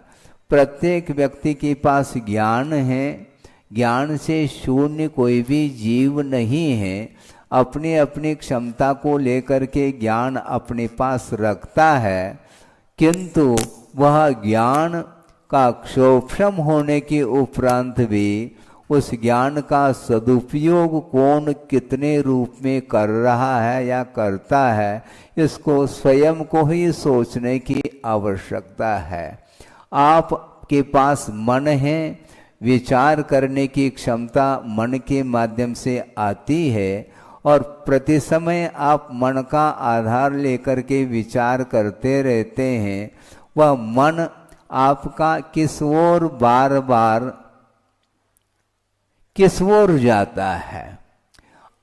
प्रत्येक व्यक्ति के पास ज्ञान है, ज्ञान से शून्य कोई भी जीव नहीं है। अपनी अपनी क्षमता को लेकर के ज्ञान अपने पास रखता है, किंतु वह ज्ञान का क्षोभम होने के उपरांत भी उस ज्ञान का सदुपयोग कौन कितने रूप में कर रहा है या करता है, इसको स्वयं को ही सोचने की आवश्यकता है। आपके पास मन है, विचार करने की क्षमता मन के माध्यम से आती है और प्रति समय आप मन का आधार लेकर के विचार करते रहते हैं। वह मन आपका किस ओर बार बार किस ओर जाता है।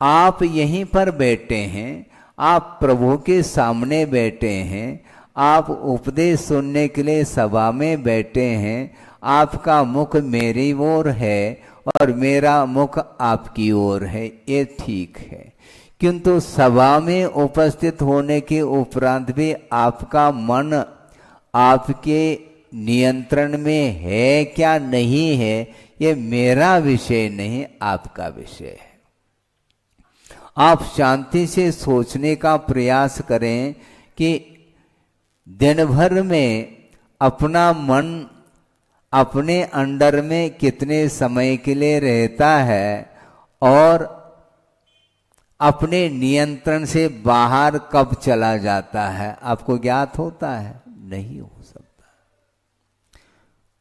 आप यहीं पर बैठे हैं, आप प्रभु के सामने बैठे हैं, आप उपदेश सुनने के लिए सभा में बैठे हैं, आपका मुख मेरी ओर है और मेरा मुख आपकी ओर है, ये ठीक है। किंतु सभा में उपस्थित होने के उपरांत भी आपका मन आपके नियंत्रण में है क्या नहीं है, ये मेरा विषय नहीं, आपका विषय है। आप शांति से सोचने का प्रयास करें कि दिन भर में अपना मन अपने अंडर में कितने समय के लिए रहता है और अपने नियंत्रण से बाहर कब चला जाता है। आपको ज्ञात होता है? नहीं हो सकता।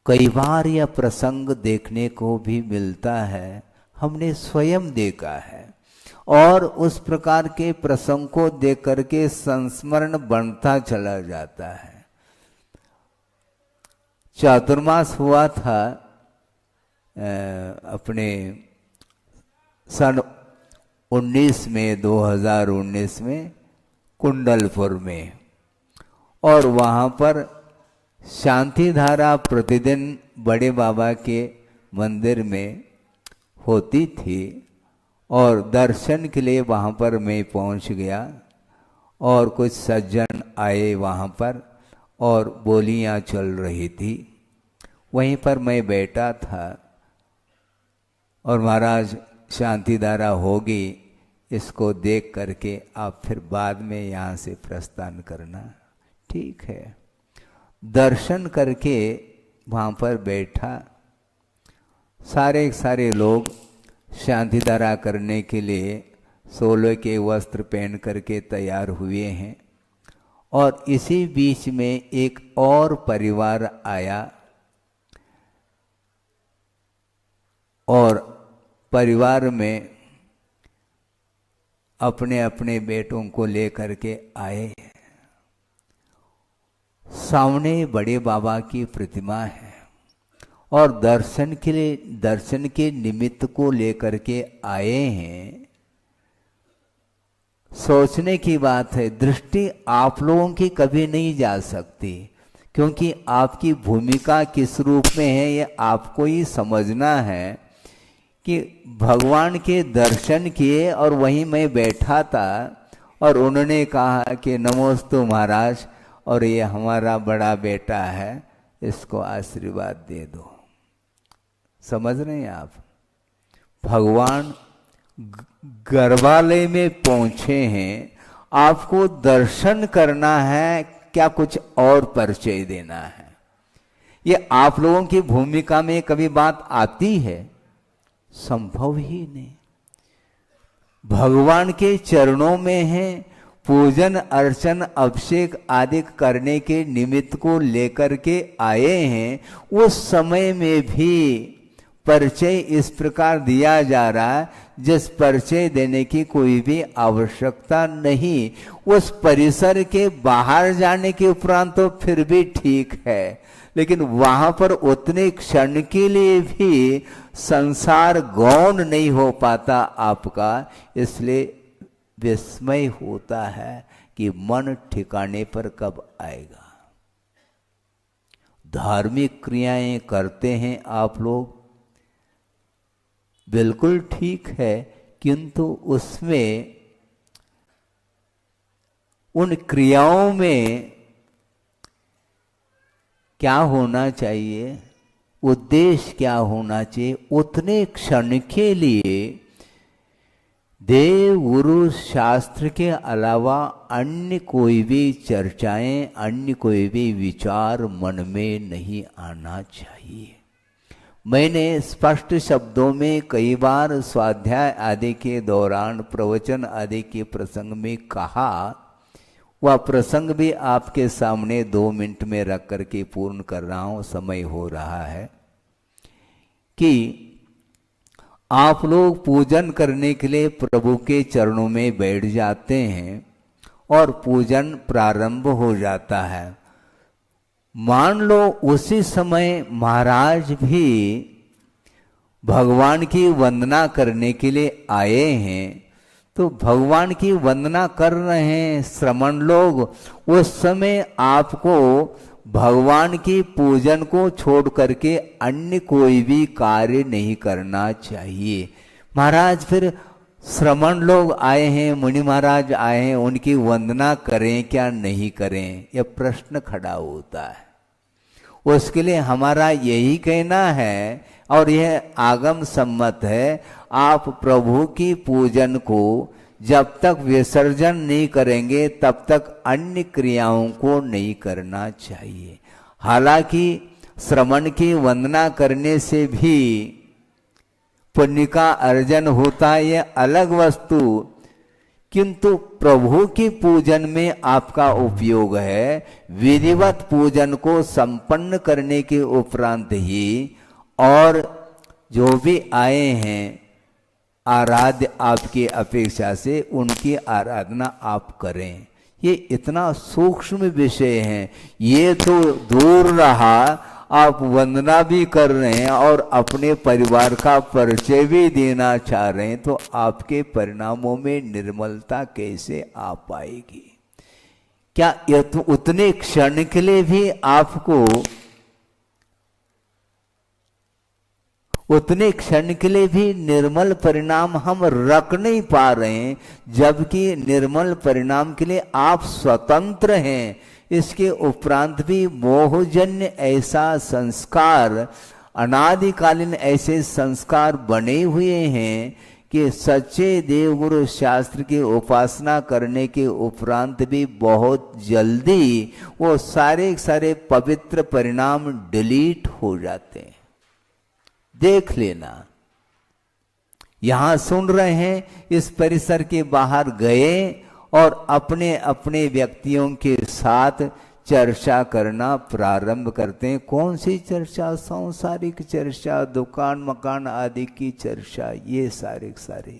कई बार यह प्रसंग देखने को भी मिलता है, हमने स्वयं देखा है, और उस प्रकार के प्रसंग को देख करके संस्मरण बनता चला जाता है। चातुर्मास हुआ था अपने सन 19 में 2019 में कुंडलपुर में, और वहाँ पर शांति धारा प्रतिदिन बड़े बाबा के मंदिर में होती थी और दर्शन के लिए वहाँ पर मैं पहुँच गया और कुछ सज्जन आए वहाँ पर और बोलियाँ चल रही थी। वहीं पर मैं बैठा था और महाराज शांति धारा होगी, इसको देख करके आप फिर बाद में यहाँ से प्रस्थान करना। ठीक है। दर्शन करके वहाँ पर बैठा, सारे लोग शांति धारा करने के लिए 16 के वस्त्र पहन करके तैयार हुए हैं। और इसी बीच में एक और परिवार आया और परिवार में अपने अपने बेटों को लेकर के आए। सामने बड़े बाबा की प्रतिमा है और दर्शन के निमित्त को लेकर के आए हैं। सोचने की बात है, दृष्टि आप लोगों की कभी नहीं जा सकती, क्योंकि आपकी भूमिका किस रूप में है ये आपको ही समझना है। कि भगवान के दर्शन किए और वहीं मैं बैठा था और उन्होंने कहा कि नमोस्तु महाराज, और ये हमारा बड़ा बेटा है, इसको आशीर्वाद दे दो। समझ रहे हैं आप? भगवान गर्भालय में पहुंचे हैं, आपको दर्शन करना है क्या कुछ और परिचय देना है? ये आप लोगों की भूमिका में कभी बात आती है? संभव ही नहीं। भगवान के चरणों में है, पूजन अर्चन अभिषेक आदि करने के निमित्त को लेकर के आए हैं। उस समय में भी परिचय इस प्रकार दिया जा रहा है जिस परिचय देने की कोई भी आवश्यकता नहीं। उस परिसर के बाहर जाने के उपरांत तो फिर भी ठीक है, लेकिन वहां पर उतने क्षण के लिए भी संसार गौण नहीं हो पाता आपका। इसलिए विस्मय होता है कि मन ठिकाने पर कब आएगा। धार्मिक क्रियाएं करते हैं आप लोग, बिल्कुल ठीक है, किंतु उसमें उन क्रियाओं में क्या होना चाहिए, उद्देश्य क्या होना चाहिए? उतने क्षण के लिए देव गुरु शास्त्र के अलावा अन्य कोई भी चर्चाएं, अन्य कोई भी विचार मन में नहीं आना चाहिए। मैंने स्पष्ट शब्दों में कई बार स्वाध्याय आदि के दौरान, प्रवचन आदि के प्रसंग में कहा, वह प्रसंग भी आपके सामने 2 मिनट में रख करके पूर्ण कर रहा हूं, समय हो रहा है, कि आप लोग पूजन करने के लिए प्रभु के चरणों में बैठ जाते हैं और पूजन प्रारंभ हो जाता है। मान लो उसी समय महाराज भी भगवान की वंदना करने के लिए आए हैं, तो भगवान की वंदना कर रहे हैं श्रमण लोग, उस समय आपको भगवान की पूजन को छोड़ करके अन्य कोई भी कार्य नहीं करना चाहिए। महाराज फिर श्रमण लोग आए हैं, मुनि महाराज आए हैं, उनकी वंदना करें क्या नहीं करें, यह प्रश्न खड़ा होता है। उसके लिए हमारा यही कहना है, और यह आगम सम्मत है, आप प्रभु की पूजन को जब तक विसर्जन नहीं करेंगे तब तक अन्य क्रियाओं को नहीं करना चाहिए। हालांकि श्रमण की वंदना करने से भी पुण्य का अर्जन होता है, यह अलग वस्तु, किंतु प्रभु की पूजन में आपका उपयोग है। विधिवत पूजन को संपन्न करने के उपरांत ही और जो भी आए हैं आराध्य आपकी अपेक्षा से, उनकी आराधना आप करें। ये इतना सूक्ष्म विषय है, ये तो दूर रहा, आप वंदना भी कर रहे हैं और अपने परिवार का परिचय भी देना चाह रहे हैं, तो आपके परिणामों में निर्मलता कैसे आ पाएगी? क्या उतने क्षण के लिए भी आपको, उतने क्षण के लिए भी निर्मल परिणाम हम रख नहीं पा रहे हैं, जबकि निर्मल परिणाम के लिए आप स्वतंत्र हैं। इसके उपरांत भी मोहजन्य ऐसा संस्कार, अनादिकालीन ऐसे संस्कार बने हुए हैं कि सच्चे देवगुरु शास्त्र की उपासना करने के उपरांत भी बहुत जल्दी वो सारे सारे पवित्र परिणाम डिलीट हो जाते हैं। देख लेना, यहां सुन रहे हैं, इस परिसर के बाहर गए और अपने अपने व्यक्तियों के साथ चर्चा करना प्रारंभ करते हैं। कौन सी चर्चा? सांसारिक चर्चा, दुकान मकान आदि की चर्चा, ये सारे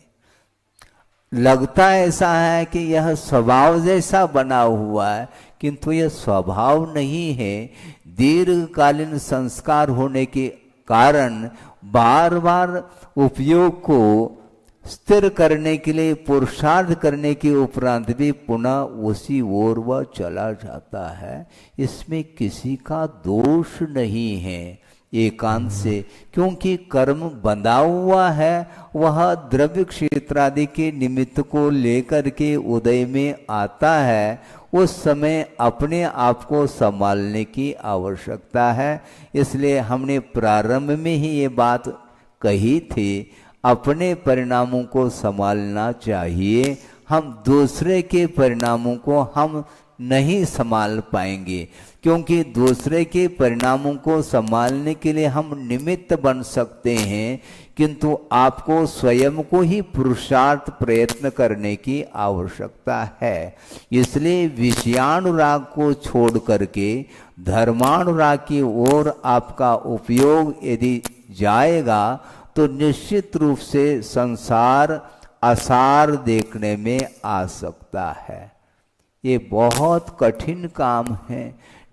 लगता ऐसा है कि यह स्वभाव जैसा बना हुआ है, किंतु यह स्वभाव नहीं है। दीर्घकालीन संस्कार होने के कारण बार बार उपयोग को स्थिर करने के लिए पुरुषार्थ करने के उपरांत भी पुनः उसी ओर वह चला जाता है। इसमें किसी का दोष नहीं है एकांत से, क्योंकि कर्म बंधा हुआ है, वह द्रव्य क्षेत्र आदि के निमित्त को लेकर के उदय में आता है। उस समय अपने आप को संभालने की आवश्यकता है। इसलिए हमने प्रारंभ में ही ये बात कही थी, अपने परिणामों को संभालना चाहिए। हम दूसरे के परिणामों को हम नहीं संभाल पाएंगे, क्योंकि दूसरे के परिणामों को संभालने के लिए हम निमित्त बन सकते हैं, किंतु आपको स्वयं को ही पुरुषार्थ प्रयत्न करने की आवश्यकता है। इसलिए विषयानुराग को छोड़ करके धर्मानुराग की ओर आपका उपयोग यदि जाएगा तो निश्चित रूप से संसार आसार देखने में आ सकता है। ये बहुत कठिन काम है,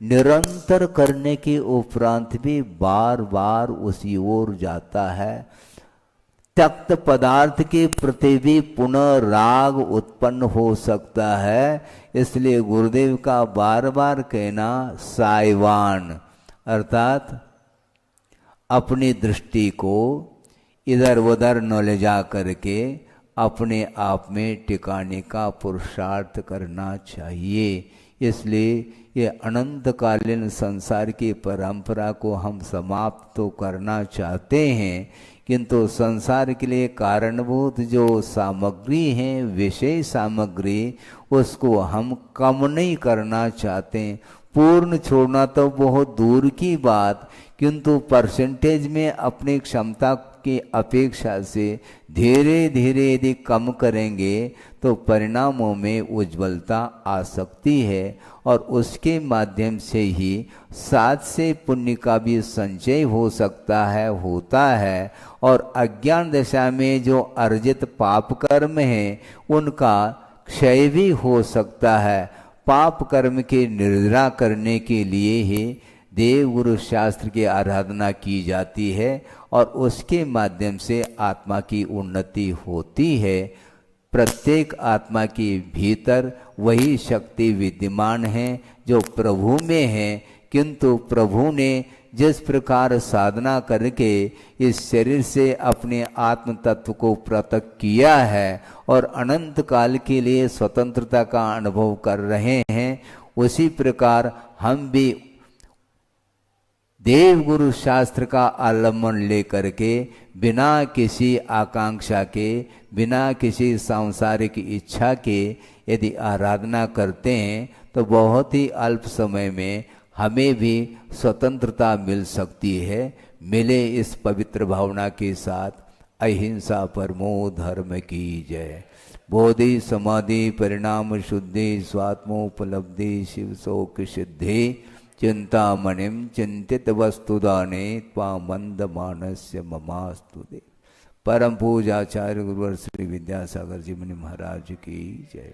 निरंतर करने के उपरांत भी बार बार उसी ओर जाता है। त्यक्त पदार्थ के प्रति भी पुनः राग उत्पन्न हो सकता है। इसलिए गुरुदेव का बार बार कहना साइवान, अर्थात अपनी दृष्टि को इधर उधर न ले जा करके अपने आप में टिकाने का पुरुषार्थ करना चाहिए। इसलिए ये अनंतकालीन संसार की परंपरा को हम समाप्त तो करना चाहते हैं, किंतु संसार के लिए कारणभूत जो सामग्री है, विषय सामग्री, उसको हम कम नहीं करना चाहते। पूर्ण छोड़ना तो बहुत दूर की बात, किंतु परसेंटेज में अपनी क्षमता की अपेक्षा से धीरे धीरे यदि कम करेंगे तो परिणामों में उज्ज्वलता आ सकती है और उसके माध्यम से ही साथ से पुण्य का भी संचय हो सकता है, होता है। और अज्ञान दशा में जो अर्जित पाप कर्म है उनका क्षय भी हो सकता है। पाप कर्म के निर्जरा करने के लिए ही देव गुरु शास्त्र की आराधना की जाती है और उसके माध्यम से आत्मा की उन्नति होती है। प्रत्येक आत्मा के भीतर वही शक्ति विद्यमान है जो प्रभु में है, किंतु प्रभु ने जिस प्रकार साधना करके इस शरीर से अपने आत्म तत्व को पृथक किया है और अनंत काल के लिए स्वतंत्रता का अनुभव कर रहे हैं, उसी प्रकार हम भी देव गुरु शास्त्र का आलम्बन लेकर के बिना किसी आकांक्षा के, बिना किसी सांसारिक इच्छा के यदि आराधना करते हैं तो बहुत ही अल्प समय में हमें भी स्वतंत्रता मिल सकती है। मिले इस पवित्र भावना के साथ अहिंसा परमो धर्म की जय। बोधि समाधि परिणाम शुद्धि स्वात्मोपलब्धि शिव शोक सिद्धि चिंतामणिम चिंतित वस्तुदाने त्वामंद मानस्य ममास्तुते। परम पूजाचार्य गुरुवर श्री विद्यासागर जी मुनि महाराज की जय।